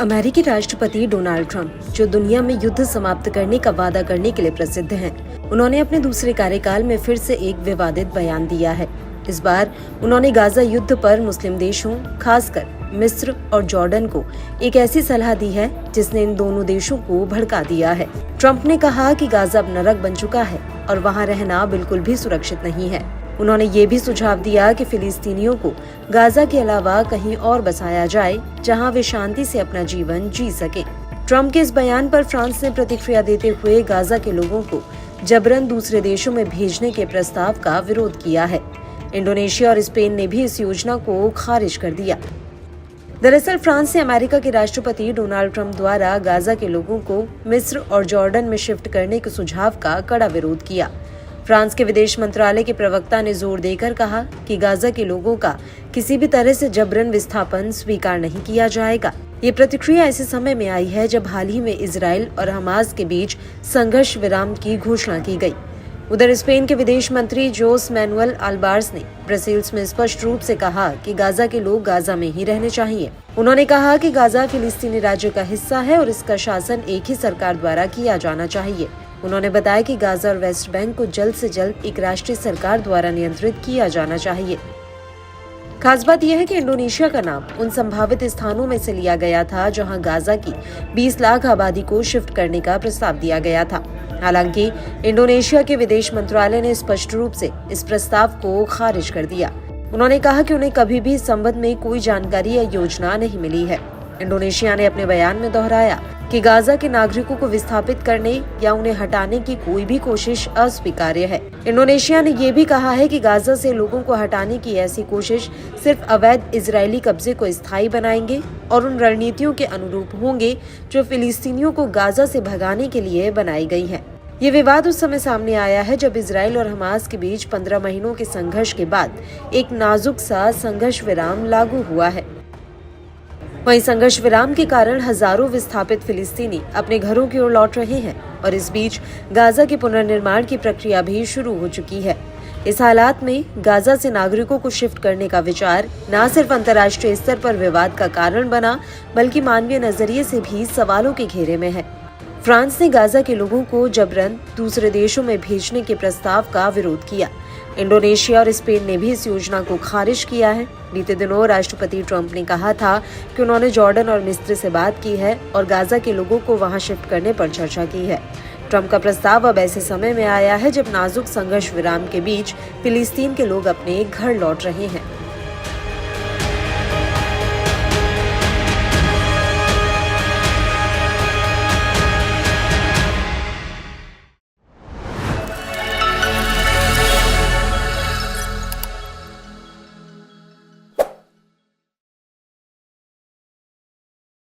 अमेरिकी राष्ट्रपति Donald Trump, जो दुनिया में युद्ध समाप्त करने का वादा करने के लिए प्रसिद्ध हैं, उन्होंने अपने दूसरे कार्यकाल में फिर से एक विवादित बयान दिया है। इस बार उन्होंने गाजा युद्ध पर मुस्लिम देशों, खासकर मिस्र और जॉर्डन को एक ऐसी सलाह दी है जिसने इन दोनों देशों को भड़का दिया है। ट्रंप ने कहा कि गाजा अब नरक बन चुका है और वहां रहना बिल्कुल भी सुरक्षित नहीं है। उन्होंने ये भी सुझाव दिया कि फिलिस्तीनियों को गाजा के अलावा कहीं और बसाया जाए जहां वे शांति से अपना जीवन जी सके। ट्रंप के इस बयान पर फ्रांस ने प्रतिक्रिया देते हुए गाजा के लोगों को जबरन दूसरे देशों में भेजने के प्रस्ताव का विरोध किया है। इंडोनेशिया और स्पेन ने भी इस योजना को खारिज कर दिया। दरअसल फ्रांस ने अमेरिका के राष्ट्रपति डोनाल्ड ट्रंप द्वारा गाजा के लोगों को मिस्र और जॉर्डन में शिफ्ट करने के सुझाव का कड़ा विरोध किया। फ्रांस के विदेश मंत्रालय के प्रवक्ता ने जोर देकर कहा कि गाजा के लोगों का किसी भी तरह से जबरन विस्थापन स्वीकार नहीं किया जाएगा। ये प्रतिक्रिया ऐसे समय में आई है जब हाल ही में इजराइल और हमास के बीच संघर्ष विराम की घोषणा की गई। उधर स्पेन के विदेश मंत्री जोस मैनुअल अल्बार्स ने ब्रसेल्स में स्पष्ट रूप से कहा कि गाजा के लोग गाजा में ही रहने चाहिए। उन्होंने कहा कि गाजा फिलिस्तीनी राज्य का हिस्सा है और इसका शासन एक ही सरकार द्वारा किया जाना चाहिए। उन्होंने बताया कि गाजा और वेस्ट बैंक को जल्द से जल्द एक राष्ट्रीय सरकार द्वारा नियंत्रित किया जाना चाहिए। खास बात यह है कि इंडोनेशिया का नाम उन संभावित स्थानों में से लिया गया था जहां गाजा की 20 लाख आबादी को शिफ्ट करने का प्रस्ताव दिया गया था। हालांकि इंडोनेशिया के विदेश मंत्रालय ने स्पष्ट रूप से इस प्रस्ताव को खारिज कर दिया। उन्होंने कहा कि उन्हें कभी भी इस संबंध में कोई जानकारी या योजना नहीं मिली है। इंडोनेशिया ने अपने बयान में दोहराया कि गाजा के नागरिकों को विस्थापित करने या उन्हें हटाने की कोई भी कोशिश अस्वीकार्य है। इंडोनेशिया ने ये भी कहा है कि गाजा से लोगों को हटाने की ऐसी कोशिश सिर्फ अवैध इजरायली कब्जे को स्थायी बनाएंगे और उन रणनीतियों के अनुरूप होंगे जो फिलिस्तीनियों को गाजा से भगाने के लिए बनाई गई हैं। ये विवाद उस समय सामने आया है जब इजराइल और हमास के बीच 15 महीनों के संघर्ष के बाद एक नाजुक सा संघर्ष विराम लागू हुआ है। वहीं संघर्ष विराम के कारण हजारों विस्थापित फिलिस्तीनी अपने घरों की ओर लौट रहे हैं और इस बीच गाजा के पुनर्निर्माण की प्रक्रिया भी शुरू हो चुकी है। इस हालात में गाजा से नागरिकों को शिफ्ट करने का विचार न सिर्फ अंतर्राष्ट्रीय स्तर पर विवाद का कारण बना, बल्कि मानवीय नजरिए से भी सवालों के घेरे में है। फ्रांस ने गाजा के लोगों को जबरन दूसरे देशों में भेजने के प्रस्ताव का विरोध किया। इंडोनेशिया और स्पेन ने भी इस योजना को खारिज किया है। बीते दिनों राष्ट्रपति ट्रंप ने कहा था कि उन्होंने जॉर्डन और मिस्र से बात की है और गाजा के लोगों को वहां शिफ्ट करने पर चर्चा की है। ट्रंप का प्रस्ताव अब ऐसे समय में आया है जब नाजुक संघर्ष विराम के बीच फिलिस्तीन के लोग अपने घर लौट रहे हैं।